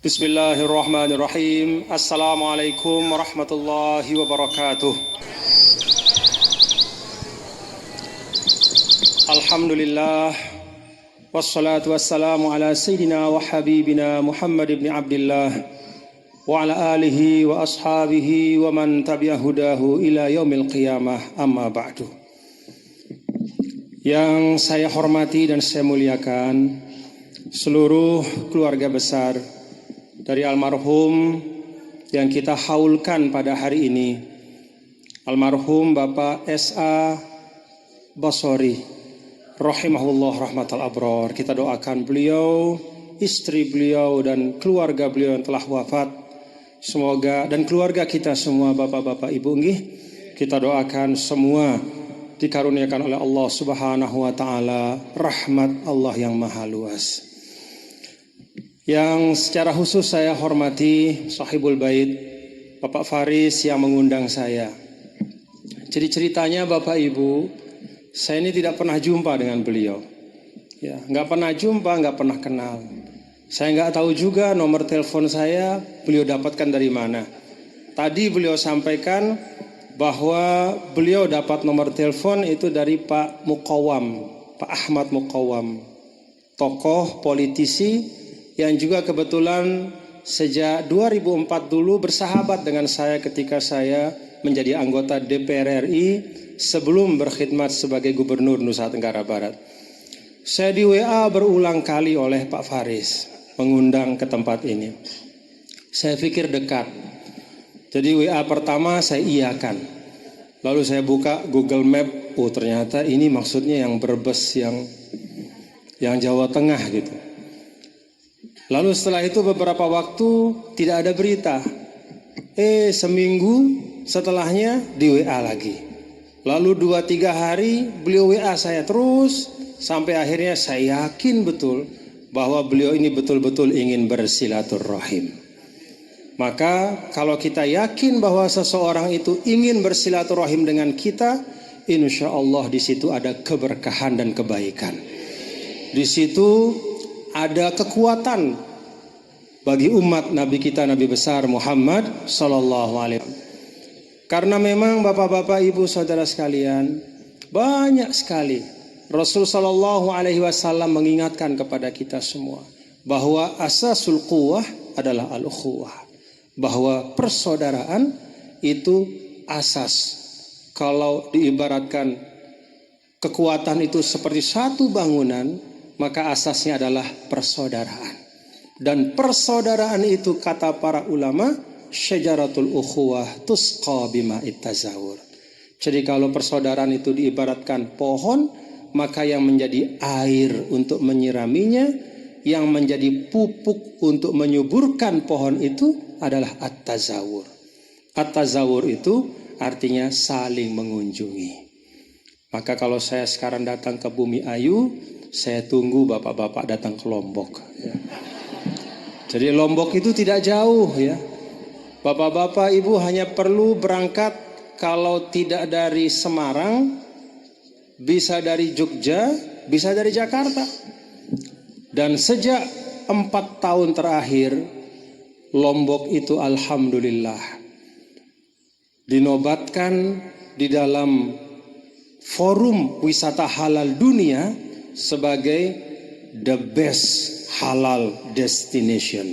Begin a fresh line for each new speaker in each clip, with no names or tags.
Bismillahirrahmanirrahim. Assalamualaikum warahmatullahi wabarakatuh. Alhamdulillah. Wassalatu wassalamu ala sayyidina wa habibina Muhammad ibn Abdullah wa ala alihi wa ashabihi wa man tabi'a hudahu ila yaumil qiyamah, amma ba'du. Yang saya hormati dan saya muliakan seluruh keluarga besar dari almarhum yang kita haulkan pada hari ini, almarhum Bapak S.A. Basori rahimahullah rahmatal abror. Kita doakan beliau, istri beliau dan keluarga beliau yang telah wafat, semoga, dan keluarga kita semua, bapak-bapak, ibu nggih, kita doakan semua dikaruniakan oleh Allah Subhanahu wa taala rahmat Allah yang maha luas. Yang secara khusus saya hormati Sahibul Bait, Bapak Faris yang mengundang saya. Jadi ceritanya Bapak Ibu, saya ini tidak pernah jumpa dengan beliau. Ya, nggak pernah jumpa, nggak pernah kenal. Saya nggak tahu juga nomor telepon saya beliau dapatkan dari mana. Tadi beliau sampaikan bahwa beliau dapat nomor telepon itu dari Pak Muqawam, Pak Ahmad Muqawam, tokoh politisi yang juga kebetulan sejak 2004 dulu bersahabat dengan saya ketika saya menjadi anggota DPR RI sebelum berkhidmat sebagai Gubernur Nusa Tenggara Barat. Saya di WA berulang kali oleh Pak Faris mengundang ke tempat ini. Saya pikir dekat. Jadi WA pertama saya iakan. Lalu saya buka Google Map, oh ternyata ini maksudnya yang Brebes, yang Jawa Tengah gitu. Lalu setelah itu beberapa waktu tidak ada berita. Seminggu setelahnya di WA lagi. Lalu 2-3 hari beliau WA saya terus sampai akhirnya saya yakin betul bahwa beliau ini betul-betul ingin bersilaturahim. Maka kalau kita yakin bahwa seseorang itu ingin bersilaturahim dengan kita, insya Allah di situ ada keberkahan dan kebaikan. Di situ ada kekuatan bagi umat Nabi kita, Nabi besar Muhammad sallallahu alaihi wasallam. Karena memang bapak-bapak, ibu, saudara sekalian, banyak sekali Rasul sallallahu alaihi wasallam mengingatkan kepada kita semua bahwa asasul quwwah adalah al-ukhuwah, bahwa persaudaraan itu asas. Kalau diibaratkan kekuatan itu seperti satu bangunan, maka asasnya adalah persaudaraan. Dan persaudaraan itu kata para ulama, syajaratul ukhuwah tusqa bima'it tazawur. Jadi kalau persaudaraan itu diibaratkan pohon, maka yang menjadi air untuk menyiraminya, yang menjadi pupuk untuk menyuburkan pohon itu adalah at-tazawur. At-tazawur itu artinya saling mengunjungi. Maka kalau saya sekarang datang ke Bumi Ayu, saya tunggu bapak-bapak datang ke Lombok. Ya. Jadi Lombok itu tidak jauh ya. Bapak-bapak, ibu hanya perlu berangkat, kalau tidak dari Semarang, bisa dari Jogja, bisa dari Jakarta. Dan sejak 4 tahun terakhir, Lombok itu alhamdulillah dinobatkan di dalam forum wisata halal dunia sebagai the best halal destination,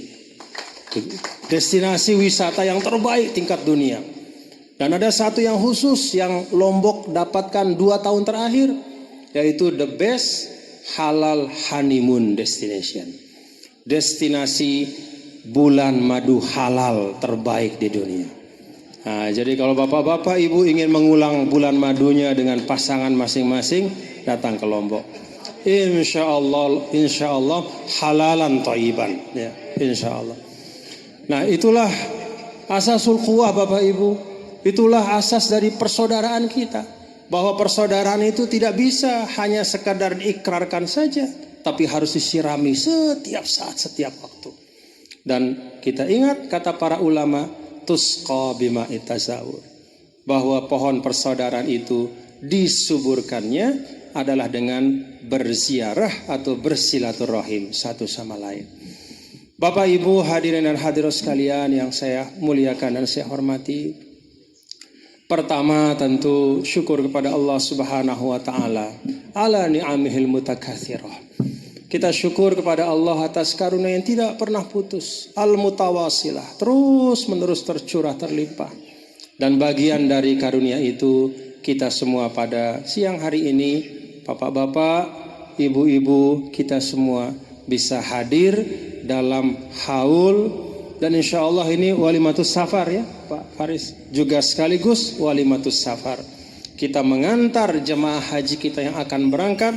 destinasi wisata yang terbaik tingkat dunia. Dan ada satu yang khusus yang Lombok dapatkan 2 tahun terakhir, yaitu the best halal honeymoon destination, destinasi bulan madu halal terbaik di dunia. Nah, jadi kalau bapak-bapak, ibu ingin mengulang bulan madunya dengan pasangan masing-masing, datang ke Lombok. Insya Allah halalan thayyiban, ya, insya Allah. Nah, itulah asasul quwwah bapak ibu. Itulah asas dari persaudaraan kita. Bahwa persaudaraan itu tidak bisa hanya sekadar diikrarkan saja, tapi harus disirami setiap saat, setiap waktu. Dan kita ingat kata para ulama, tusqa bima'it tazawur, bahwa pohon persaudaraan itu disuburkannya adalah dengan berziarah atau bersilaturahim satu sama lain. Bapak Ibu hadirin dan hadirat sekalian yang saya muliakan dan saya hormati. Pertama tentu syukur kepada Allah Subhanahu wa taala ala ni'amihil mutakatsirah. Kita syukur kepada Allah atas karunia yang tidak pernah putus, al-mutawasilah, terus menerus tercurah terlimpah. Dan bagian dari karunia itu kita semua pada siang hari ini, bapak-bapak, ibu-ibu, kita semua bisa hadir dalam haul, dan insya Allah ini walimatus safar ya Pak Faris, juga sekaligus walimatus safar. Kita mengantar jemaah haji kita yang akan berangkat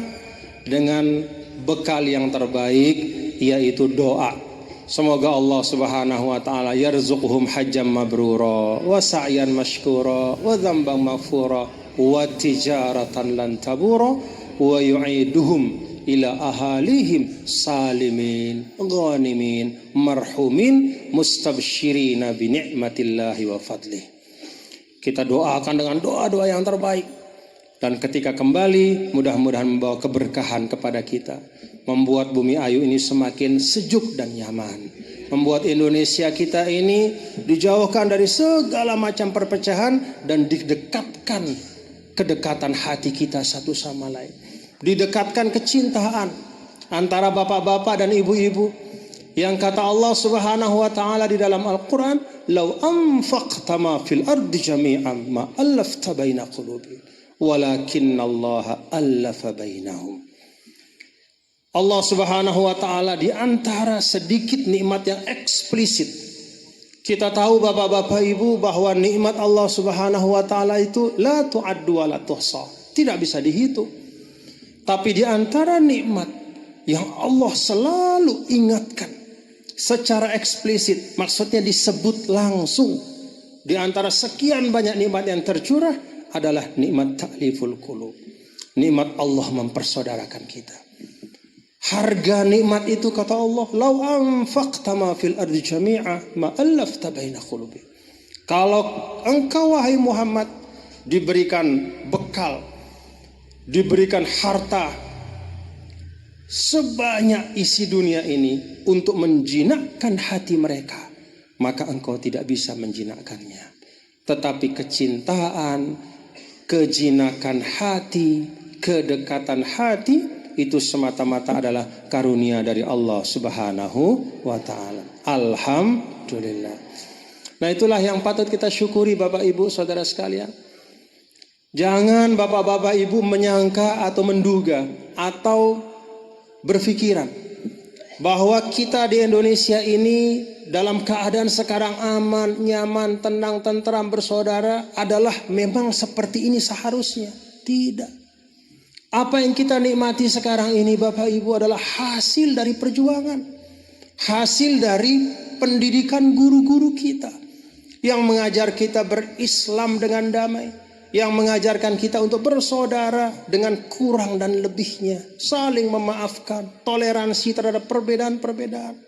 dengan bekal yang terbaik, yaitu doa. Semoga Allah Subhanahu wa taala yarzuqhum hajjam mabrura wa sa'yan mashkura wa dzamban maghfura wa tijaratan lan tabura wa yu'iduhum ila ahalihim salimin ghanimin marhumin mustabsyirina bi ni'matillahi wa fadlih. Kita doakan dengan doa-doa yang terbaik, dan ketika kembali mudah-mudahan membawa keberkahan kepada kita, membuat bumi ayu ini semakin sejuk dan nyaman, membuat Indonesia kita ini dijauhkan dari segala macam perpecahan dan didekatkan kedekatan hati kita satu sama lain, didekatkan kecintaan antara bapak-bapak dan ibu-ibu, yang kata Allah Subhanahu wa taala di dalam Al-Qur'an, "Lau anfaqta ma fil ardi jami'an ma allafta baina qulubihim walakinnallaha allafa bainahum." Allah Subhanahu wa taala di antara sedikit nikmat yang eksplisit. Kita tahu bapak-bapak ibu bahwa nikmat Allah Subhanahu wa taala itu la tu'addu wa la tuhsa, tidak bisa dihitung. Tapi di antara nikmat yang Allah selalu ingatkan secara eksplisit, maksudnya disebut langsung, di antara sekian banyak nikmat yang tercurah adalah nikmat ta'liful qulub. Nikmat Allah mempersaudarakan kita. Harga nikmat itu kata Allah, "Lau anfaqta ma fil ardi jami'a ma allafta baina qulubi." Kalau engkau wahai Muhammad diberikan bekal, diberikan harta sebanyak isi dunia ini untuk menjinakkan hati mereka, maka engkau tidak bisa menjinakkannya. Tetapi kecintaan, kejinakan hati, kedekatan hati itu semata-mata adalah karunia dari Allah Subhanahu wa taala. Alhamdulillah. Nah, itulah yang patut kita syukuri Bapak Ibu Saudara sekalian. Jangan bapak-bapak ibu menyangka atau menduga atau berpikiran bahwa kita di Indonesia ini dalam keadaan sekarang aman, nyaman, tenang, tentram, bersaudara adalah memang seperti ini seharusnya. Tidak. Apa yang kita nikmati sekarang ini Bapak Ibu adalah hasil dari perjuangan, hasil dari pendidikan guru-guru kita yang mengajar kita berislam dengan damai, yang mengajarkan kita untuk bersaudara dengan kurang dan lebihnya, saling memaafkan, toleransi terhadap perbedaan-perbedaan.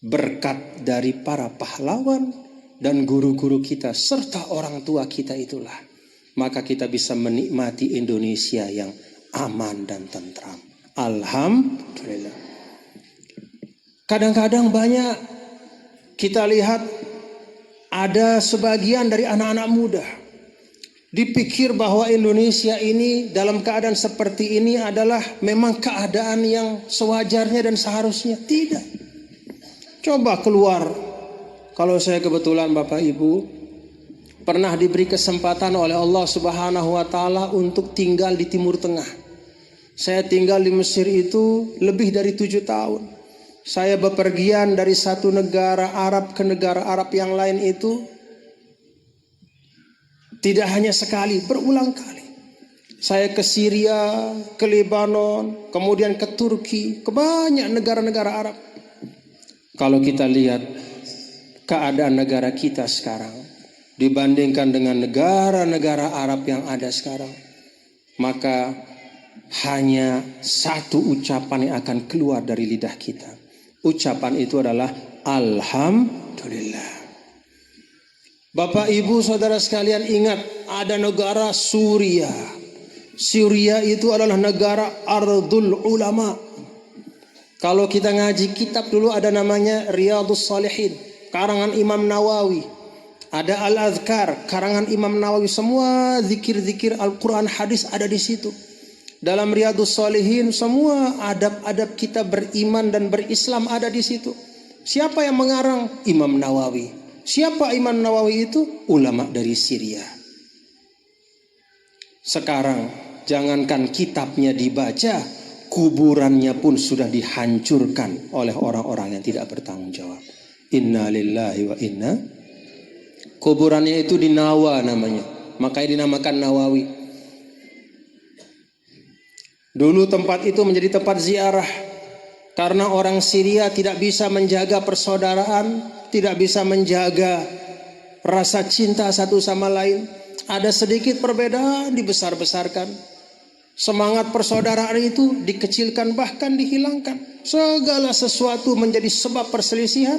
Berkat dari para pahlawan dan guru-guru kita serta orang tua kita itulah, maka kita bisa menikmati Indonesia yang aman dan tentram. Alhamdulillah. Kadang-kadang banyak kita lihat ada sebagian dari anak-anak muda dipikir bahwa Indonesia ini dalam keadaan seperti ini adalah memang keadaan yang sewajarnya dan seharusnya. Tidak. Coba keluar. Kalau saya kebetulan Bapak Ibu pernah diberi kesempatan oleh Allah Subhanahu wa taala untuk tinggal di Timur Tengah. Saya tinggal di Mesir itu lebih dari 7 tahun. Saya bepergian dari satu negara Arab ke negara Arab yang lain itu tidak hanya sekali, berulang kali. Saya ke Syria, ke Lebanon, kemudian ke Turki, ke banyak negara-negara Arab. Kalau kita lihat keadaan negara kita sekarang dibandingkan dengan negara-negara Arab yang ada sekarang, maka hanya satu ucapan yang akan keluar dari lidah kita. Ucapan itu adalah Alhamdulillah. Bapak Ibu Saudara sekalian ingat, ada negara Suria. Suria itu adalah negara Ardul Ulama. Kalau kita ngaji kitab dulu ada namanya Riyadhus Shalihin, karangan Imam Nawawi. Ada Al-Adhkar, karangan Imam Nawawi. Semua zikir-zikir Al-Quran, hadis ada di situ. Dalam Riyadhus Shalihin semua adab-adab kita beriman dan berislam ada di situ. Siapa yang mengarang? Imam Nawawi. Siapa Imam Nawawi itu? Ulama dari Syria. Sekarang jangankan kitabnya dibaca, kuburannya pun sudah dihancurkan oleh orang-orang yang tidak bertanggung jawab. Inna lillahi wa inna. Kuburannya itu di Nawa namanya, makanya dinamakan Nawawi. Dulu tempat itu menjadi tempat ziarah karena orang Syria tidak bisa menjaga persaudaraan, tidak bisa menjaga rasa cinta satu sama lain. Ada sedikit perbedaan dibesar-besarkan. Semangat persaudaraan itu dikecilkan bahkan dihilangkan. Segala sesuatu menjadi sebab perselisihan.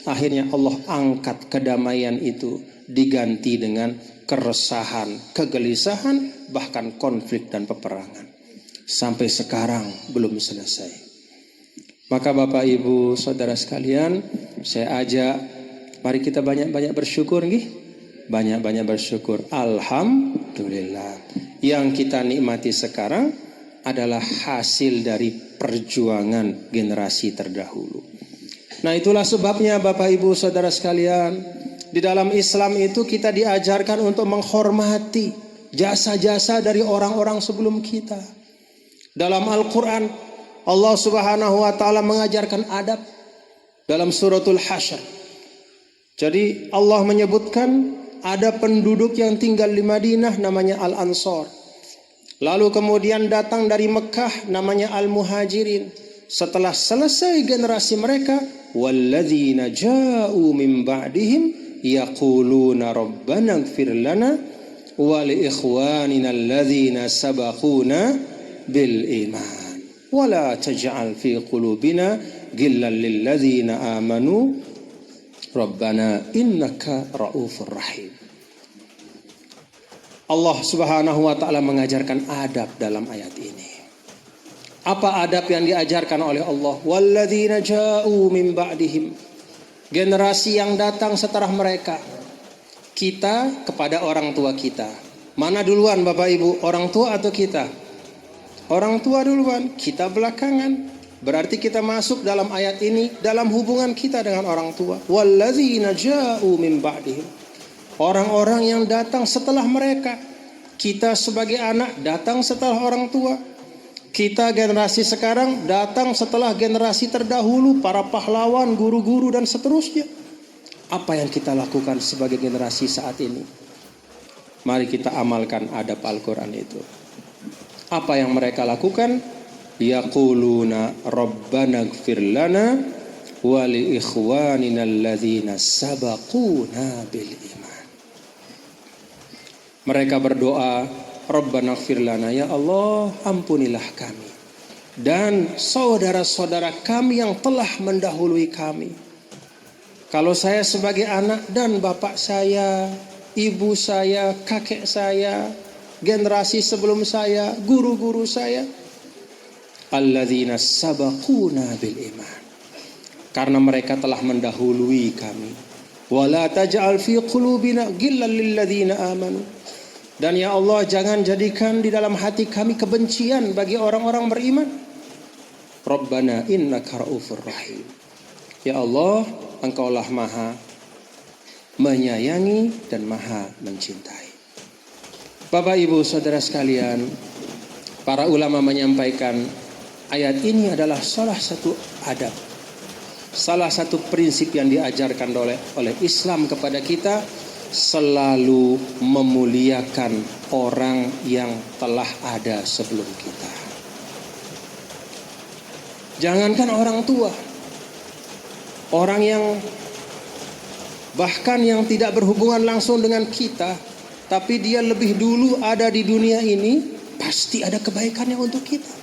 Akhirnya Allah angkat kedamaian itu diganti dengan keresahan, kegelisahan, bahkan konflik dan peperangan. Sampai sekarang belum selesai. Maka Bapak Ibu Saudara sekalian, saya ajak mari kita banyak-banyak bersyukur nggih. Banyak-banyak bersyukur. Alhamdulillah. Yang kita nikmati sekarang adalah hasil dari perjuangan generasi terdahulu. Nah, itulah sebabnya Bapak Ibu Saudara sekalian, di dalam Islam itu kita diajarkan untuk menghormati jasa-jasa dari orang-orang sebelum kita. Dalam Al-Quran Allah Subhanahu wa ta'ala mengajarkan adab dalam suratul Hasyr. Jadi Allah menyebutkan ada penduduk yang tinggal di Madinah namanya Al-Ansar. Lalu kemudian datang dari Mekah namanya Al-Muhajirin. Setelah selesai generasi mereka, walladzina ja'u min ba'dihim yaquluna rabbana ighfir lana wa li ikhwanina alladzina sabaquna bil iman wa la taj'al fi qulubina ghillan lil ladzina amanu rabbana innaka raufur rahim. Allah Subhanahu wa ta'ala mengajarkan adab dalam ayat ini. Apa adab yang diajarkan oleh Allah? Walladzina ja'u min ba'dihim. Generasi yang datang setelah mereka. Kita kepada orang tua kita. Mana duluan Bapak Ibu? Orang tua atau kita? Orang tua duluan, kita belakangan. Berarti kita masuk dalam ayat ini dalam hubungan kita dengan orang tua. Walladzina ja'u min ba'dihim. Orang-orang yang datang setelah mereka. Kita sebagai anak datang setelah orang tua. Kita generasi sekarang datang setelah generasi terdahulu, para pahlawan, guru-guru dan seterusnya. Apa yang kita lakukan sebagai generasi saat ini? Mari kita amalkan adab Al-Quran itu. Apa yang mereka lakukan? Yaquluna rabbana ighfir lana wa li ikhwanina alladzina sabaquna bil iman. Mereka berdoa, Rabbana ighfir lana, ya Allah ampunilah kami dan saudara-saudara kami yang telah mendahului kami. Kalau saya sebagai anak dan bapak saya, ibu saya, kakek saya, generasi sebelum saya, guru-guru saya, alladzina sabaquna bil iman, karena mereka telah mendahului kami. Wala taj'al fi qulubina ghillan lil ladzina amanu. Dan ya Allah, jangan jadikan di dalam hati kami kebencian bagi orang-orang beriman. Rabbana innaka raufur rahim. Ya Allah, Engkaulah Maha menyayangi dan Maha mencintai. Bapak Ibu Saudara sekalian, para ulama menyampaikan ayat ini adalah salah satu adab, salah satu prinsip yang diajarkan oleh Islam kepada kita, selalu memuliakan orang yang telah ada sebelum kita. Jangankan orang tua, orang yang bahkan yang tidak berhubungan langsung dengan kita, tapi dia lebih dulu ada di dunia ini, pasti ada kebaikannya untuk kita.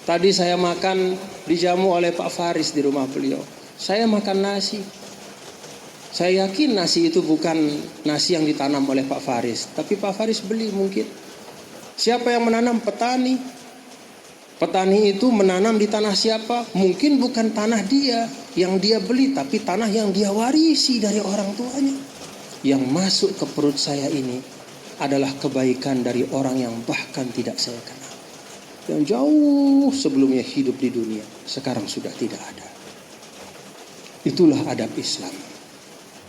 Tadi saya makan dijamu oleh Pak Faris di rumah beliau. Saya makan nasi. Saya yakin nasi itu bukan nasi yang ditanam oleh Pak Faris, tapi Pak Faris beli mungkin. Siapa yang menanam? Petani. Petani itu menanam di tanah siapa? Mungkin bukan tanah dia yang dia beli, tapi tanah yang dia warisi dari orang tuanya. Yang masuk ke perut saya ini adalah kebaikan dari orang yang bahkan tidak saya kenal, yang jauh sebelumnya hidup di dunia, sekarang sudah tidak ada. Itulah adab Islam.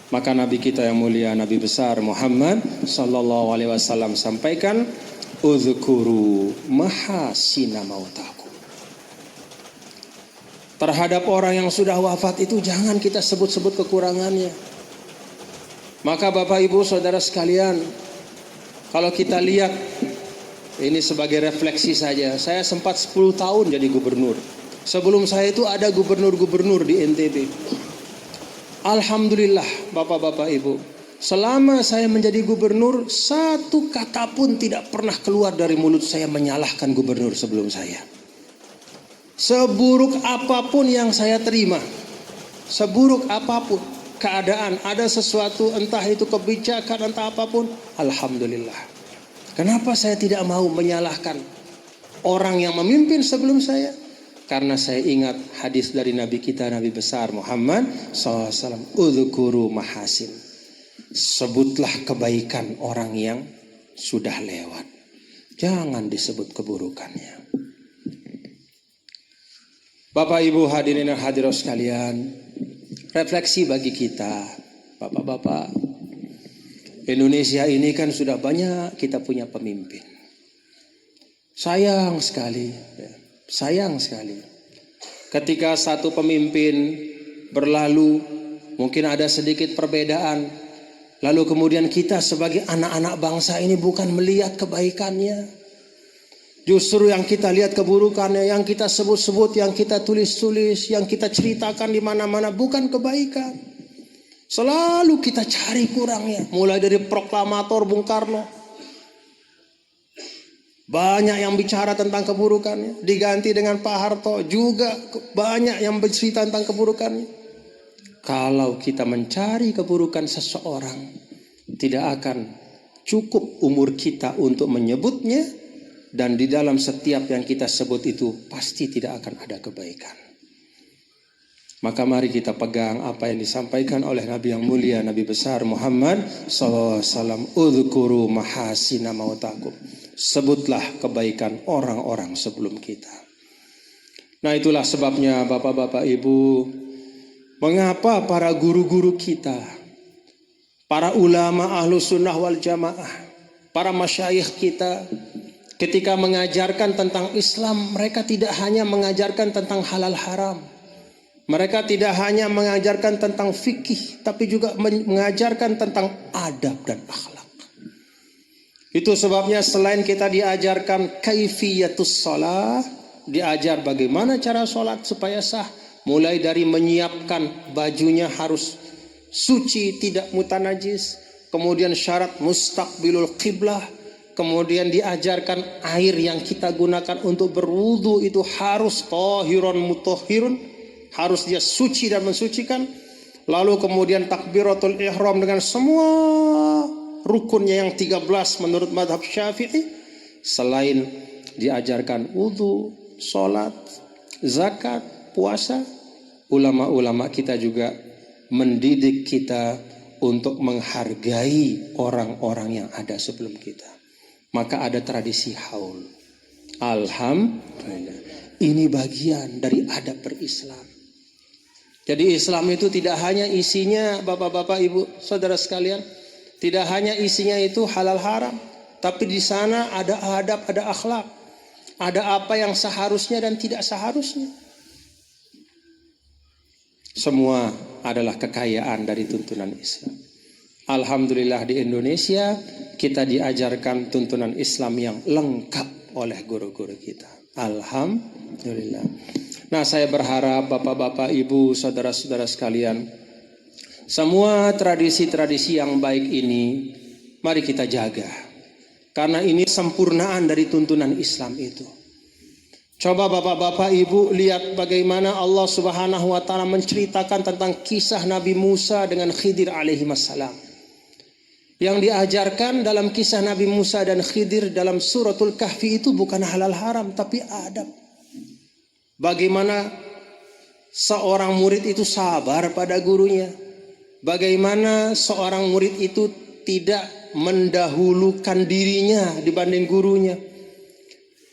Maka Nabi kita yang mulia, Nabi besar Muhammad sallallahu alaihi wasallam sampaikan, "Udzkuru mahasina mautakum." Terhadap orang yang sudah wafat itu jangan kita sebut-sebut kekurangannya. Maka Bapak Ibu Saudara sekalian, kalau kita lihat, ini sebagai refleksi saja, saya sempat 10 tahun jadi gubernur. Sebelum saya itu ada gubernur-gubernur di NTB. Alhamdulillah Bapak-Bapak Ibu, selama saya menjadi gubernur, satu kata pun tidak pernah keluar dari mulut saya menyalahkan gubernur sebelum saya. Seburuk apapun yang saya terima, seburuk apapun keadaan, ada sesuatu, entah itu kebijakan, entah apapun, alhamdulillah. Kenapa saya tidak mau menyalahkan orang yang memimpin sebelum saya? Karena saya ingat hadis dari Nabi kita, Nabi besar Muhammad SAW, "Udzkuru mahasin." Sebutlah kebaikan orang yang sudah lewat, jangan disebut keburukannya. Bapak Ibu hadirin dan hadirat sekalian, refleksi bagi kita, Bapak-bapak, Indonesia ini kan sudah banyak kita punya pemimpin. Sayang sekali, sayang sekali. Ketika satu pemimpin berlalu, mungkin ada sedikit perbedaan, lalu kemudian kita sebagai anak-anak bangsa ini bukan melihat kebaikannya. Justru yang kita lihat keburukannya, yang kita sebut-sebut, yang kita tulis-tulis, yang kita ceritakan di mana-mana bukan kebaikan. Selalu kita cari kurangnya. Mulai dari proklamator Bung Karno, banyak yang bicara tentang keburukannya. Diganti dengan Pak Harto, juga banyak yang bercerita tentang keburukannya. Kalau kita mencari keburukan seseorang, tidak akan cukup umur kita untuk menyebutnya. Dan di dalam setiap yang kita sebut itu pasti tidak akan ada kebaikan. Maka mari kita pegang apa yang disampaikan oleh Nabi yang mulia, Nabi besar Muhammad SAW. "Udzkuru mahasina mautakum." Sebutlah kebaikan orang-orang sebelum kita. Nah, itulah sebabnya Bapak-bapak Ibu, mengapa para guru-guru kita, para ulama Ahlus Sunnah wal Jamaah, para masyayikh kita, ketika mengajarkan tentang Islam, mereka tidak hanya mengajarkan tentang halal haram. Mereka tidak hanya mengajarkan tentang fikih, tapi juga mengajarkan tentang adab dan akhlak. Itu sebabnya selain kita diajarkan kaifiyatus shalah, diajar bagaimana cara sholat supaya sah. Mulai dari menyiapkan bajunya harus suci, tidak mutanajis. Kemudian syarat mustaqbilul qiblah. Kemudian diajarkan air yang kita gunakan untuk berwudu itu harus tahirun mutahhirun, harus dia suci dan mensucikan. Lalu kemudian takbiratul ihram dengan semua rukunnya yang 13 menurut madhab Syafi'i. Selain diajarkan wudu, sholat, zakat, puasa, ulama-ulama kita juga mendidik kita untuk menghargai orang-orang yang ada sebelum kita. Maka ada tradisi haul. Alhamdulillah. Ini bagian dari adab berislam. Jadi Islam itu tidak hanya isinya, Bapak-bapak, Ibu, saudara sekalian, tidak hanya isinya itu halal haram, tapi di sana ada adab, ada akhlak, ada apa yang seharusnya dan tidak seharusnya. Semua adalah kekayaan dari tuntunan Islam. Alhamdulillah di Indonesia kita diajarkan tuntunan Islam yang lengkap oleh guru-guru kita. Alhamdulillah. Nah, saya berharap Bapak-bapak, Ibu, saudara-saudara sekalian, semua tradisi-tradisi yang baik ini mari kita jaga. Karena ini sempurnaan dari tuntunan Islam itu. Coba Bapak-bapak, Ibu lihat bagaimana Allah Subhanahu wa taala menceritakan tentang kisah Nabi Musa dengan Khidir alaihi wassalam. Yang diajarkan dalam kisah Nabi Musa dan Khidir dalam suratul Kahfi itu bukan halal haram tapi adab. Bagaimana seorang murid itu sabar pada gurunya. Bagaimana seorang murid itu tidak mendahulukan dirinya dibanding gurunya.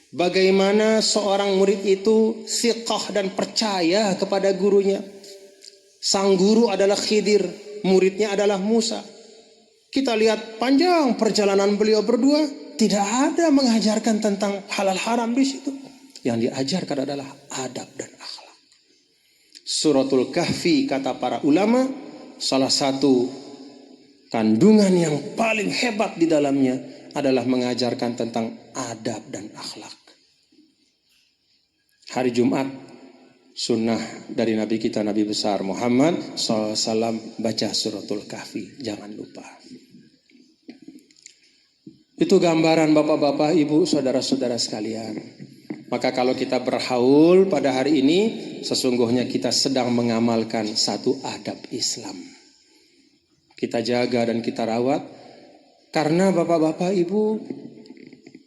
Bagaimana seorang murid itu thiqah dan percaya kepada gurunya. Sang guru adalah Khidir, muridnya adalah Musa. Kita lihat panjang perjalanan beliau berdua, tidak ada mengajarkan tentang halal haram di situ. Yang diajarkan adalah adab dan akhlak. Suratul Kahfi, kata para ulama, salah satu kandungan yang paling hebat di dalamnya adalah mengajarkan tentang adab dan akhlak. Hari Jumat, sunnah dari Nabi kita, Nabi besar Muhammad SAW, baca suratul Kahfi, jangan lupa. Itu gambaran bapak-bapak, ibu, saudara-saudara sekalian. Maka kalau kita berhaul pada hari ini, sesungguhnya kita sedang mengamalkan satu adab Islam. Kita jaga dan kita rawat, karena bapak-bapak, ibu,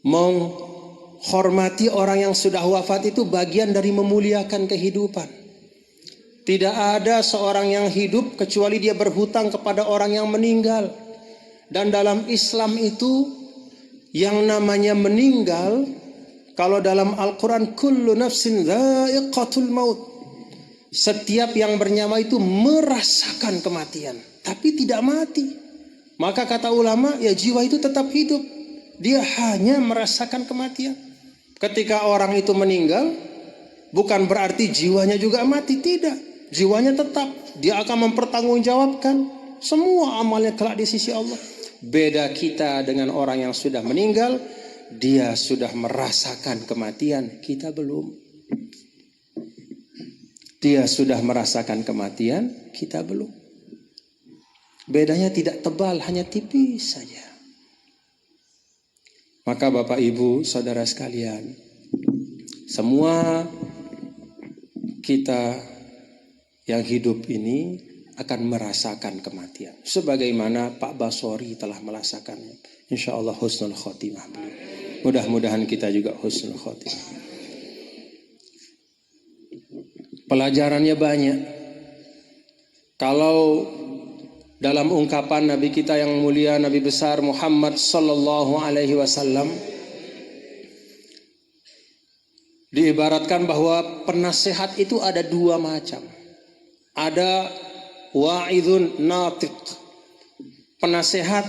menghormati orang yang sudah wafat itu bagian dari memuliakan kehidupan. Tidak ada seorang yang hidup kecuali dia berhutang kepada orang yang meninggal. Dan dalam Islam itu yang namanya meninggal, kalau dalam Al-Quran, kullu nafsin dha'iqatul maut. Setiap yang bernyawa itu merasakan kematian, tapi tidak mati. Maka kata ulama, ya jiwa itu tetap hidup. Dia hanya merasakan kematian. Ketika orang itu meninggal, bukan berarti jiwanya juga mati. Tidak, jiwanya tetap. Dia akan mempertanggungjawabkan semua amalnya kelak di sisi Allah. Beda kita dengan orang yang sudah meninggal, dia sudah merasakan kematian, kita belum. Dia sudah merasakan kematian, kita belum. Bedanya tidak tebal, hanya tipis saja. Maka Bapak Ibu, saudara sekalian, semua kita yang hidup ini akan merasakan kematian. Sebagaimana Pak Basori telah merasakannya. Insya Allah husnul khotimah. Mudah-mudahan kita juga husnul khotimah. Pelajarannya banyak. Kalau dalam ungkapan Nabi kita yang mulia, Nabi besar Muhammad sallallahu alaihi wasallam, diibaratkan bahwa penasehat itu ada dua macam. Ada wa'idhun natiq, penasehat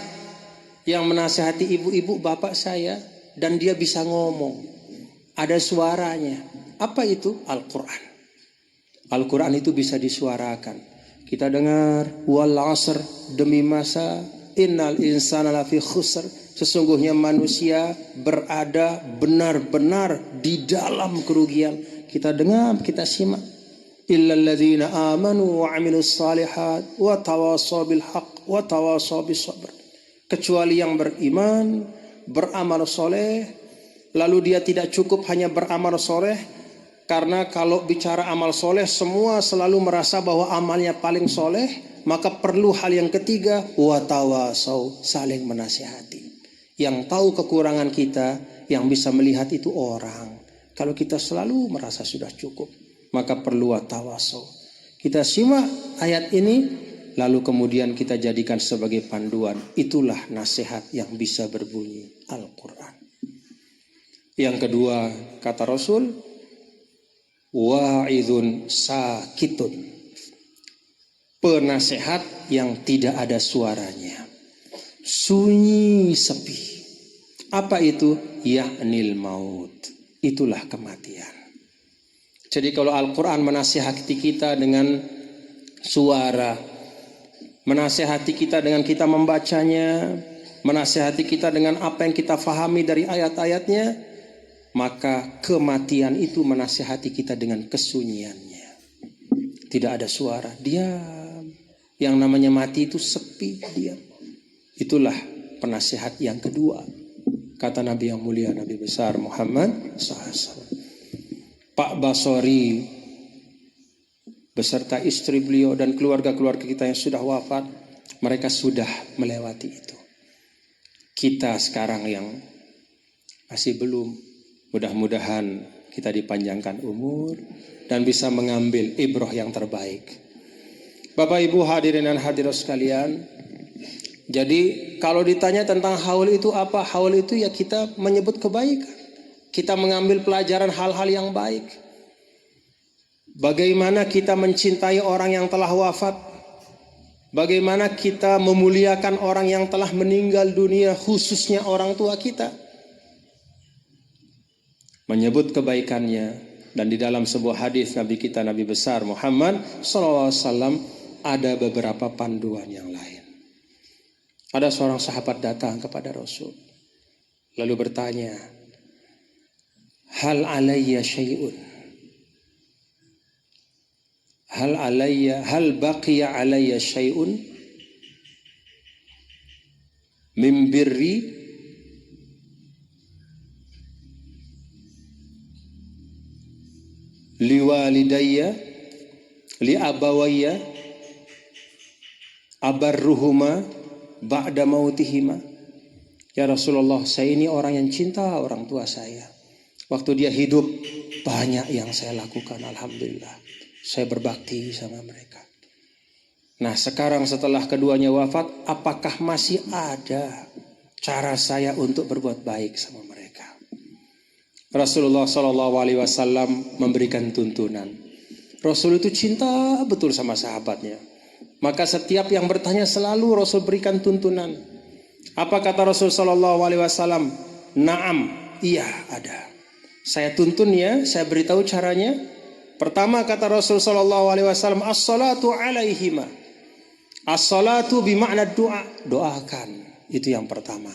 yang menasehati ibu-ibu bapak saya, dan dia bisa ngomong, ada suaranya. Apa itu? Al-Quran. Al-Quran itu bisa disuarakan. Kita dengar, wal asr, demi masa, innal insana lafi khusr, sesungguhnya manusia berada benar-benar di dalam kerugian. Kita dengar, kita simak. Illal ladzina amanu wa 'amilus shalihat wa tawasaw bil haqq wa tawasaw bis sabr. Kecuali yang beriman, beramal soleh, lalu dia tidak cukup hanya beramal soleh, karena kalau bicara amal soleh semua selalu merasa bahwa amalnya paling soleh, maka perlu hal yang ketiga, wa tawasaw, saling menasihati. Yang tahu kekurangan kita, yang bisa melihat itu orang. Kalau kita selalu merasa sudah cukup, maka perlu tawasaw. Kita simak ayat ini, lalu kemudian kita jadikan sebagai panduan. Itulah nasihat yang bisa berbunyi Al-Quran. Yang kedua, kata Rasul, wa'idhun sakitun, penasehat yang tidak ada suaranya, sunyi sepi. Apa itu? Ya'nil maut, itulah kematian. Jadi kalau Al-Quran menasihati kita dengan suara, menasihati kita dengan kita membacanya, menasihati kita dengan apa yang kita fahami dari ayat-ayatnya, maka kematian itu menasihati kita dengan kesunyiannya. Tidak ada suara, diam. Yang namanya mati itu sepi, diam. Itulah penasihat yang kedua, kata Nabi yang mulia, Nabi besar Muhammad SAW. Pak Basori beserta istri beliau dan keluarga-keluarga kita yang sudah wafat, mereka sudah melewati itu. Kita sekarang yang masih belum, mudah-mudahan kita dipanjangkan umur, dan bisa mengambil ibrah yang terbaik. Bapak Ibu hadirin dan hadirat sekalian, jadi kalau ditanya tentang haul itu apa? Haul itu ya kita menyebut kebaikan. Kita mengambil pelajaran hal-hal yang baik. Bagaimana kita mencintai orang yang telah wafat. Bagaimana kita memuliakan orang yang telah meninggal dunia, khususnya orang tua kita. Menyebut kebaikannya. Dan di dalam sebuah hadis Nabi kita, Nabi besar Muhammad SAW, ada beberapa panduan yang lain. Ada seorang sahabat datang kepada Rasul, lalu bertanya, hal alayya syai'un, hal baqiya alayya syai'un min birri liwalidayya li abawayya abarruhuma ba'da mautihima. Ya Rasulullah, saya ini orang yang cinta orang tua saya. Waktu dia hidup banyak yang saya lakukan, alhamdulillah. Saya berbakti sama mereka. Nah, sekarang setelah keduanya wafat, apakah masih ada cara saya untuk berbuat baik sama mereka? Rasulullah SAW memberikan tuntunan. Rasul itu cinta betul sama sahabatnya. Maka setiap yang bertanya selalu Rasul berikan tuntunan. Apa kata Rasul SAW? Naam, iya ada. Saya tuntun ya, saya beritahu caranya. Pertama kata Rasul SAW, as-salatu alaihima. As-salatu bimakna doa. Doakan, itu yang pertama.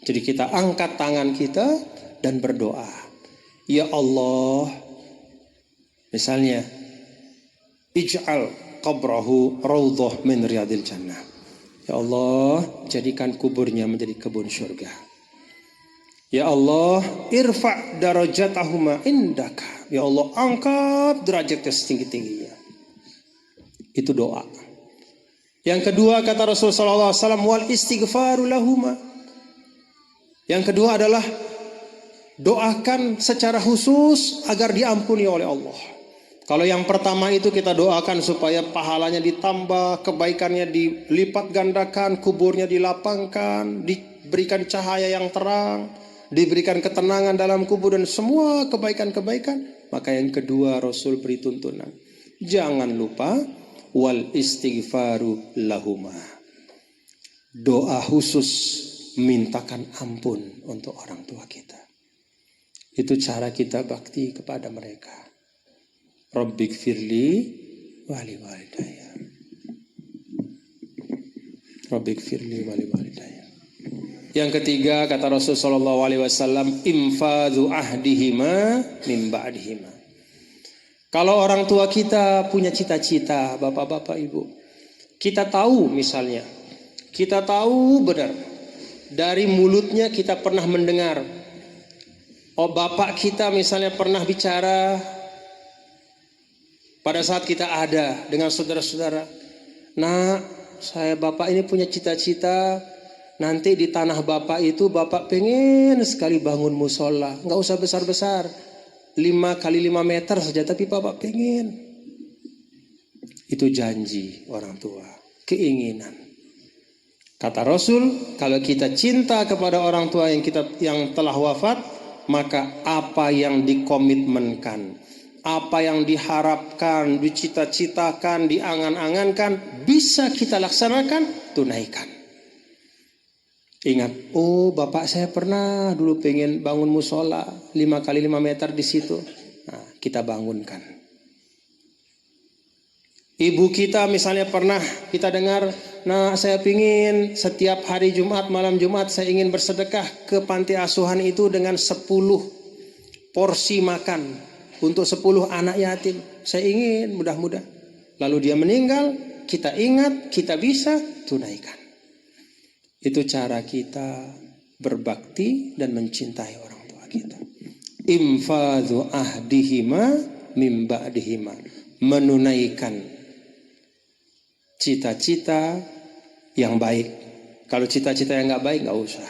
Jadi kita angkat tangan kita dan berdoa. Ya Allah, misalnya, ij'al qabrahu raudhah min riyadil jannah. Ya Allah, jadikan kuburnya menjadi kebun surga. Ya Allah, irfa' darajatahuma indaka. Ya Allah, angkat derajatnya setinggi-tingginya. Itu doa. Yang kedua kata Rasulullah SAW, wal istighfaru lahuma. Yang kedua adalah doakan secara khusus agar diampuni oleh Allah. Kalau yang pertama itu kita doakan supaya pahalanya ditambah, kebaikannya dilipat gandakan, kuburnya dilapangkan, diberikan cahaya yang terang, diberikan ketenangan dalam kubur dan semua kebaikan-kebaikan. Maka yang kedua Rasul beri tuntunan. Jangan lupa wal istighfaru lahuma. Doa khusus mintakan ampun untuk orang tua kita. Itu cara kita bakti kepada mereka. Rabbik firli wali walidayya. Rabbik firli wali walidayya. Yang ketiga kata Rasulullah SAW, infadhu ahdihima min ba'dihima. Kalau orang tua kita punya cita-cita, bapak-bapak ibu, kita tahu misalnya, kita tahu benar dari mulutnya kita pernah mendengar, oh bapak kita misalnya pernah bicara pada saat kita ada dengan saudara-saudara. Nah, saya bapak ini punya cita-cita. Nanti di tanah bapak itu bapak pengen sekali bangun musola. Nggak usah besar-besar. 5 kali 5 meter saja. Tapi bapak pengen. Itu janji orang tua. Keinginan. Kata Rasul, kalau kita cinta kepada orang tua yang telah wafat, maka apa yang dikomitmenkan, apa yang diharapkan, dicita-citakan, diangan-angankan, bisa kita laksanakan, tunaikan. Ingat, oh bapak saya pernah dulu pengen bangun musola 5 kali 5 meter di situ. Nah, kita bangunkan. Ibu kita misalnya pernah kita dengar, nah saya pingin setiap hari Jumat, malam Jumat saya ingin bersedekah ke panti asuhan itu dengan 10 porsi makan. Untuk 10 anak yatim. Saya ingin mudah-mudah. Lalu dia meninggal, kita ingat, kita bisa tunaikan. Itu cara kita berbakti dan mencintai orang tua kita. Infadhu ahdihima mim ba'dihima. Menunaikan cita-cita yang baik. Kalau cita-cita yang gak baik gak usah.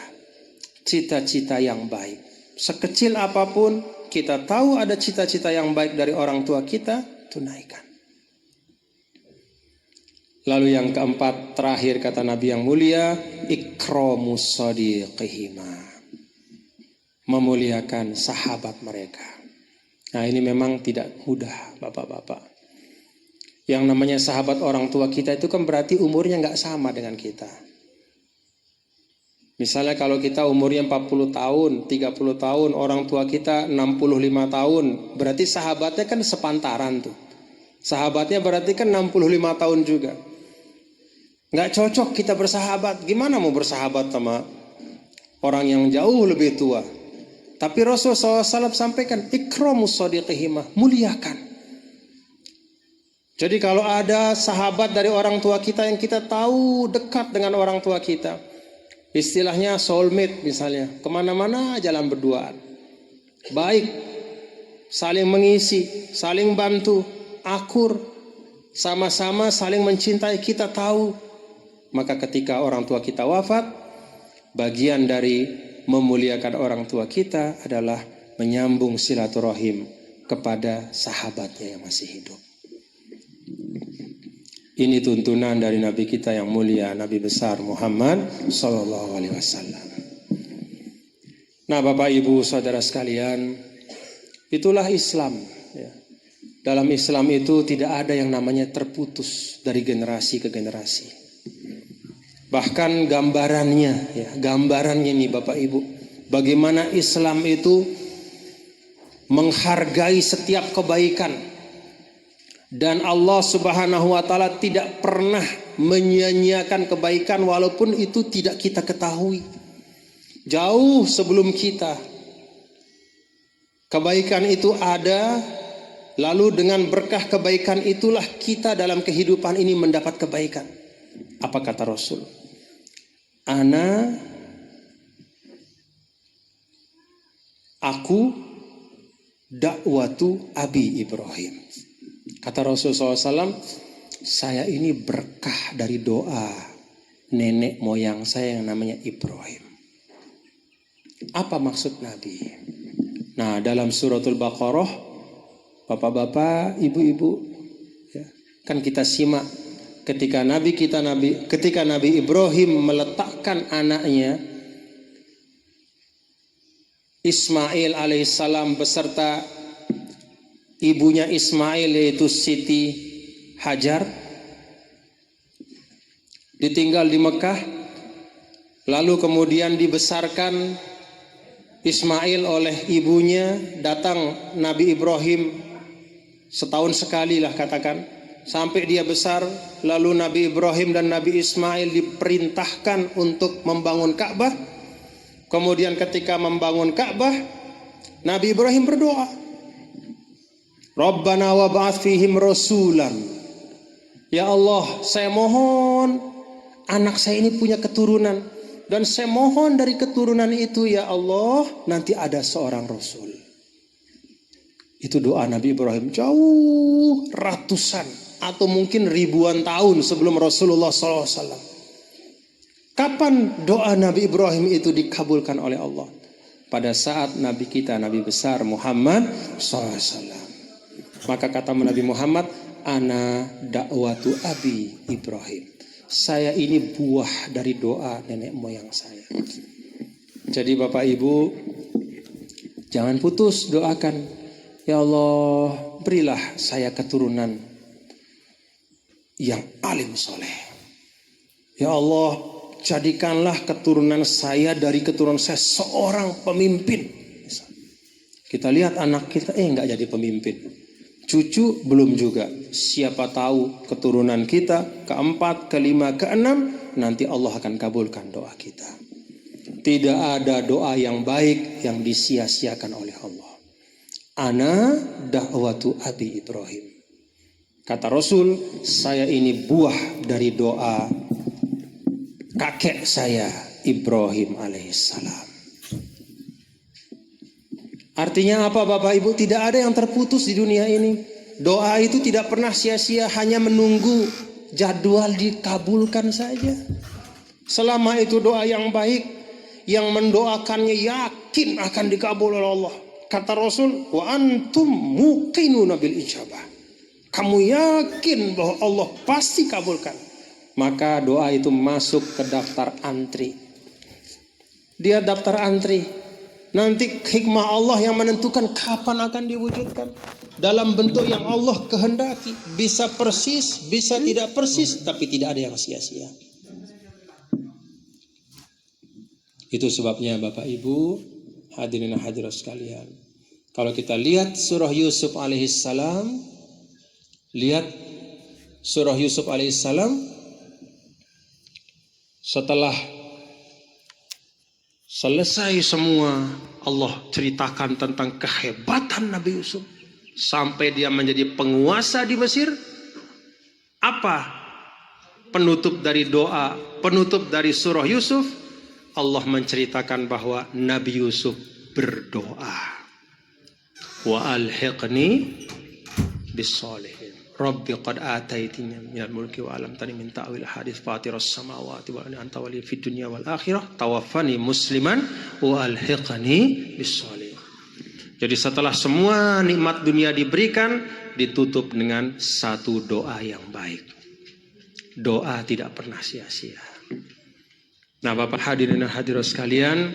Cita-cita yang baik. Sekecil apapun kita tahu ada cita-cita yang baik dari orang tua kita, tunaikan. Lalu yang keempat, terakhir kata Nabi yang mulia, ikramus shadiqihima, memuliakan sahabat mereka. Nah, ini memang tidak mudah, bapak-bapak. Yang namanya sahabat orang tua kita itu kan berarti umurnya nggak sama dengan kita. Misalnya kalau kita umurnya 40 tahun, 30 tahun, orang tua kita 65 tahun, berarti sahabatnya kan sepantaran tuh. Sahabatnya berarti kan 65 tahun juga. Nggak cocok kita bersahabat. Gimana mau bersahabat sama orang yang jauh lebih tua? Tapi Rasulullah SAW sampaikan, ikramus shadiqihima, muliakan. Jadi kalau ada sahabat dari orang tua kita yang kita tahu dekat dengan orang tua kita, istilahnya soulmate misalnya, kemana-mana jalan berduaan, baik, saling mengisi, saling bantu, akur, sama-sama saling mencintai, kita tahu. Maka ketika orang tua kita wafat, bagian dari memuliakan orang tua kita adalah menyambung silaturahim kepada sahabatnya yang masih hidup. Ini tuntunan dari Nabi kita yang mulia, Nabi besar Muhammad Sallallahu Alaihi Wasallam. Nah, Bapak Ibu Saudara sekalian, itulah Islam. Dalam Islam itu tidak ada yang namanya terputus dari generasi ke generasi. Bahkan gambarannya nih Bapak Ibu, bagaimana Islam itu menghargai setiap kebaikan, dan Allah Subhanahu wa taala tidak pernah menyia-nyiakan kebaikan walaupun itu tidak kita ketahui. Jauh sebelum kita, kebaikan itu ada, lalu dengan berkah kebaikan itulah kita dalam kehidupan ini mendapat kebaikan. Apa kata Rasul? Aku dakwatu Abi Ibrahim. Kata Rasulullah SAW, saya ini berkah dari doa nenek moyang saya yang namanya Ibrahim. Apa maksud Nabi? Nah, dalam suratul Baqarah, bapak-bapak, ibu-ibu, ya, kan kita simak ketika Nabi Ibrahim meletakkan anaknya Ismail alaihissalam beserta ibunya Ismail yaitu Siti Hajar ditinggal di Mekah, lalu kemudian dibesarkan Ismail oleh ibunya, datang Nabi Ibrahim setahun sekali lah katakan, sampai dia besar. Lalu Nabi Ibrahim dan Nabi Ismail diperintahkan untuk membangun Ka'bah. Kemudian ketika membangun Ka'bah, Nabi Ibrahim berdoa, Rabbana wa ba'ath fihim rasulan. Ya Allah, saya mohon anak saya ini punya keturunan, dan saya mohon dari keturunan itu ya Allah nanti ada seorang Rasul. Itu doa Nabi Ibrahim jauh ratusan atau mungkin ribuan tahun sebelum Rasulullah SAW. Kapan doa Nabi Ibrahim itu dikabulkan oleh Allah? Pada saat Nabi kita, Nabi besar Muhammad SAW. Maka kata Nabi Muhammad, ana dakwatu Abi Ibrahim. Saya ini buah dari doa nenek moyang saya. Jadi Bapak Ibu, jangan putus doakan. Ya Allah, berilah saya keturunan yang alim soleh. Ya Allah, jadikanlah keturunan saya dari keturunan saya seorang pemimpin. Kita lihat anak kita, nggak jadi pemimpin. Cucu belum juga. Siapa tahu keturunan kita keempat, kelima, keenam, nanti Allah akan kabulkan doa kita. Tidak ada doa yang baik yang disia-siakan oleh Allah. Ana dakwatu Abi Ibrahim. Kata Rasul, saya ini buah dari doa kakek saya Ibrahim alaihissalam. Artinya apa Bapak Ibu? Tidak ada yang terputus di dunia ini. Doa itu tidak pernah sia-sia, hanya menunggu jadwal dikabulkan saja. Selama itu doa yang baik, yang mendoakannya yakin akan dikabul oleh Allah. kata Rasul, wa antum muqinuna bil ijabah. Kamu yakin bahwa Allah pasti kabulkan. Maka doa itu masuk ke daftar antri. Dia daftar antri. Nanti hikmah Allah yang menentukan kapan akan diwujudkan. Dalam bentuk yang Allah kehendaki. Bisa persis, bisa tidak persis, tapi tidak ada yang sia-sia. Itu sebabnya Bapak Ibu, hadirin hadirat sekalian. Kalau kita lihat surah Yusuf alaihissalam, lihat surah Yusuf alaihissalam, setelah selesai semua, Allah ceritakan tentang kehebatan Nabi Yusuf sampai dia menjadi penguasa di Mesir. Apa penutup dari doa, penutup dari surah Yusuf? Allah menceritakan bahwa Nabi Yusuf berdoa, wa alhiqni bis-shalihin Rabbi qad ataitini minal mulki wa alam tani min ta'wil hadits fatiras samawati wal ardi anta wali fid dunya wal akhirah tawaffani musliman wa alhiqni bis-shalihin. Jadi setelah semua nikmat dunia diberikan, ditutup dengan satu doa yang baik. Doa tidak pernah sia-sia. Nah, Bapak hadirin dan hadirat sekalian,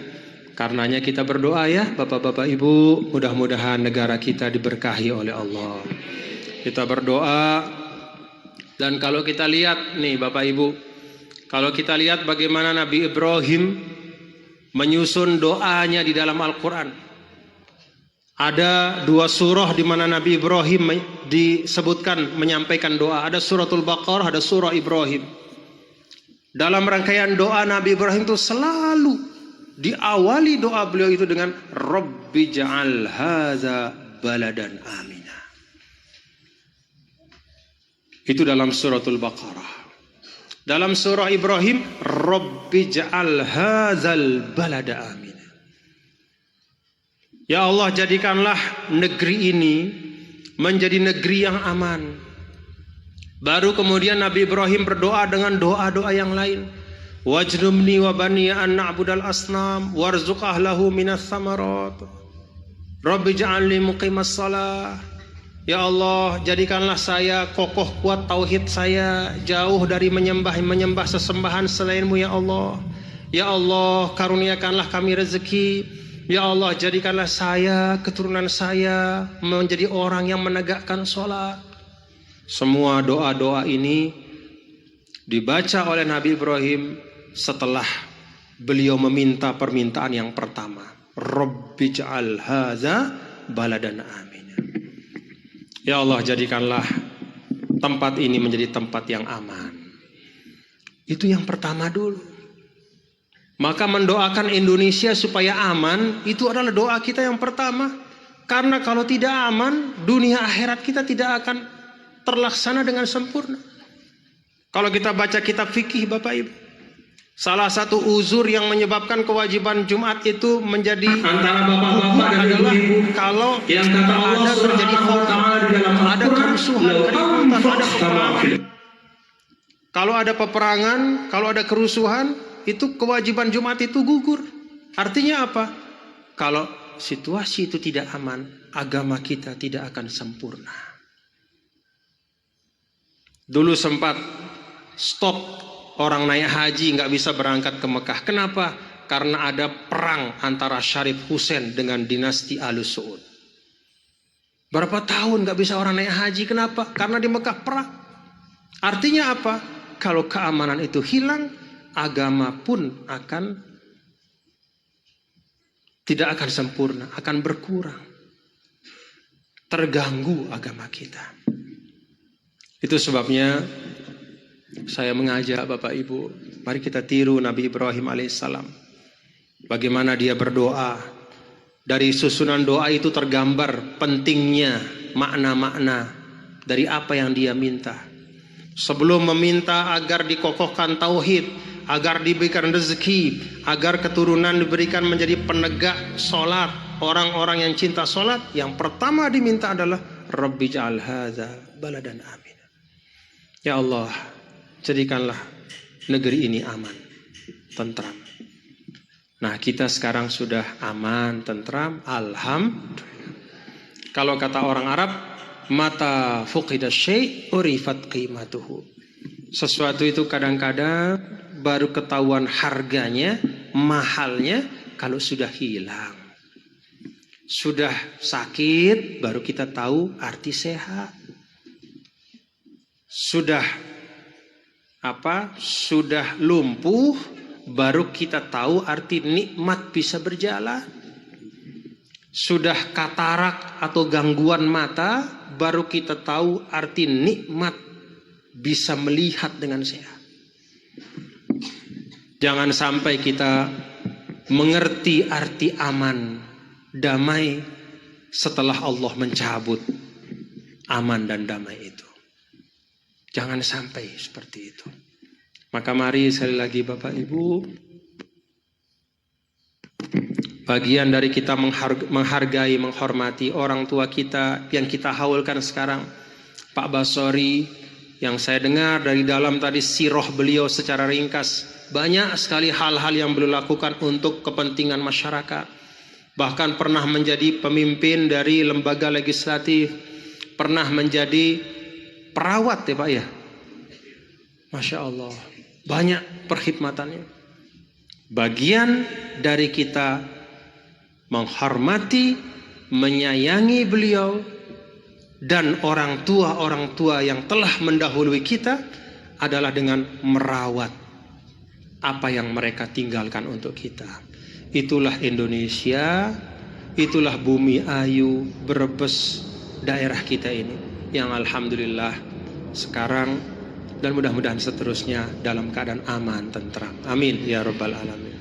karenanya kita berdoa ya, Bapak-bapak Ibu, mudah-mudahan negara kita diberkahi oleh Allah. Kita berdoa, dan kalau kita lihat nih Bapak Ibu, kalau kita lihat bagaimana Nabi Ibrahim menyusun doanya di dalam Al-Quran. Ada 2 surah di mana Nabi Ibrahim disebutkan menyampaikan doa. Ada suratul Baqarah, ada surah Ibrahim. Dalam rangkaian doa Nabi Ibrahim itu selalu diawali doa beliau itu dengan Rabbi ja'al hadza baladan amina. Itu dalam suratul Baqarah. Dalam surah Ibrahim, Rabbi ja'al hadzal balada amina. Ya Allah, jadikanlah negeri ini menjadi negeri yang aman. Baru kemudian Nabi Ibrahim berdoa dengan doa-doa yang lain. Wajnubni wa baniya an na'budal asnam warzuq ahlahu minas samarat. Rabbi ja'alni muqimas shalah. Ya Allah, jadikanlah saya kokoh kuat tauhid saya, jauh dari menyembah sesembahan selainmu ya Allah. Ya Allah, karuniakanlah kami rezeki. Ya Allah, jadikanlah saya, keturunan saya menjadi orang yang menegakkan sholat. Semua doa-doa ini dibaca oleh Nabi Ibrahim setelah beliau meminta permintaan yang pertama. Rabbi ja'al hadza baladan amina. Ya Allah, jadikanlah tempat ini menjadi tempat yang aman. Itu yang pertama dulu. Maka mendoakan Indonesia supaya aman, itu adalah doa kita yang pertama. Karena kalau tidak aman, dunia akhirat kita tidak akan terlaksana dengan sempurna. Kalau kita baca kitab fikih Bapak Ibu, salah satu uzur yang menyebabkan kewajiban Jumat itu menjadi
antara bapak-bapak dan ibu-ibu
kalau
yang kata Allah
ada terjadi ada kerusuhan, ada peperangan. Kalau ada peperangan, kalau ada kerusuhan, itu kewajiban Jumat itu gugur. Artinya apa? Kalau situasi itu tidak aman, agama kita tidak akan sempurna. Dulu sempat stop orang naik haji nggak bisa berangkat ke Mekah. Kenapa? Karena ada perang antara Syarif Hussein dengan dinasti Alus Saud. Berapa tahun nggak bisa orang naik haji? Kenapa? Karena di Mekah perang. Artinya apa? Kalau keamanan itu hilang, agama pun tidak akan sempurna, akan berkurang. Terganggu agama kita. Itu sebabnya saya mengajak Bapak Ibu, mari kita tiru Nabi Ibrahim alaihissalam. Bagaimana dia berdoa. Dari susunan doa itu tergambar pentingnya makna-makna dari apa yang dia minta. Sebelum meminta agar dikokohkan tauhid, agar diberikan rezeki, agar keturunan diberikan menjadi penegak sholat, orang-orang yang cinta sholat, yang pertama diminta adalah Rabbi ja'al hadza baladan amin. Ya Allah, jadikanlah negeri ini aman, tentram. Nah, kita sekarang sudah aman, tentram, alhamdulillah. Kalau kata orang Arab, mata fuqida syai' urifat qimatuhu. Sesuatu itu kadang-kadang baru ketahuan harganya, mahalnya kalau sudah hilang. Sudah sakit baru kita tahu arti sehat. Sudah lumpuh baru kita tahu arti nikmat bisa berjalan. Sudah katarak atau gangguan mata, baru kita tahu arti nikmat bisa melihat dengan sehat. Jangan sampai kita mengerti arti aman, damai setelah Allah mencabut aman dan damai itu. Jangan sampai seperti itu. Maka mari sekali lagi Bapak Ibu, bagian dari kita menghargai, menghormati orang tua kita yang kita haulkan sekarang, Pak Basori, yang saya dengar dari dalam tadi sirah beliau secara ringkas, banyak sekali hal-hal yang beliau lakukan untuk kepentingan masyarakat. Bahkan pernah menjadi pemimpin dari lembaga legislatif, pernah menjadi perawat ya Pak ya. Masya Allah, banyak perkhidmatannya. Bagian dari kita menghormati, menyayangi beliau dan orang tua yang telah mendahului kita adalah dengan merawat apa yang mereka tinggalkan untuk kita. Itulah Indonesia, itulah bumi ayu, Brebes, daerah kita ini yang alhamdulillah sekarang dan mudah-mudahan seterusnya dalam keadaan aman, tentram. Amin ya rabbal alamin.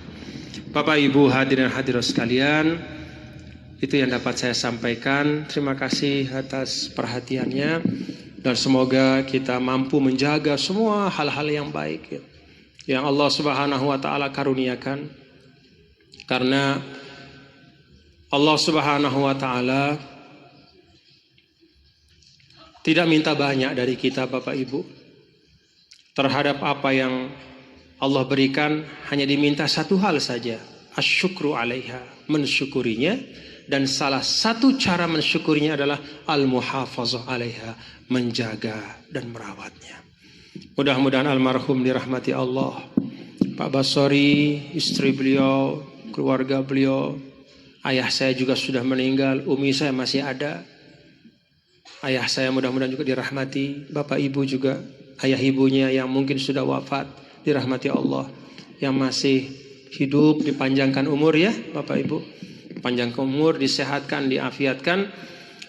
Bapak Ibu hadirin hadirat sekalian, itu yang dapat saya sampaikan. Terima kasih atas perhatiannya dan semoga kita mampu menjaga semua hal-hal yang baik yang Allah Subhanahu wa taala karuniakan. Karena Allah Subhanahu wa taala tidak minta banyak dari kita Bapak Ibu. Terhadap apa yang Allah berikan hanya diminta satu hal saja, asyukru alaiha, mensyukurinya. Dan salah satu cara mensyukurinya adalah al-muhafazah alaiha, menjaga dan merawatnya. Mudah-mudahan almarhum dirahmati Allah, Pak Basori, istri beliau, keluarga beliau, ayah saya juga sudah meninggal, umi saya masih ada, ayah saya mudah-mudahan juga dirahmati, bapak ibu juga, ayah ibunya yang mungkin sudah wafat dirahmati Allah, yang masih hidup dipanjangkan umur ya bapak ibu, panjangkan umur, disehatkan, diafiatkan,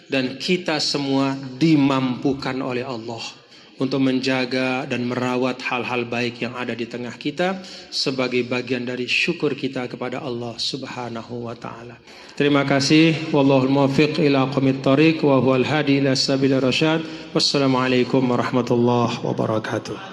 dan kita semua dimampukan oleh Allah untuk menjaga dan merawat hal-hal baik yang ada di tengah kita sebagai bagian dari syukur kita kepada Allah Subhanahu wa taala. Terima kasih. Wallahul muwaffiq ila aqwamit thoriq wa huwal hadi ila sabilir rasyad. Wassalamualaikum warahmatullahi wabarakatuh.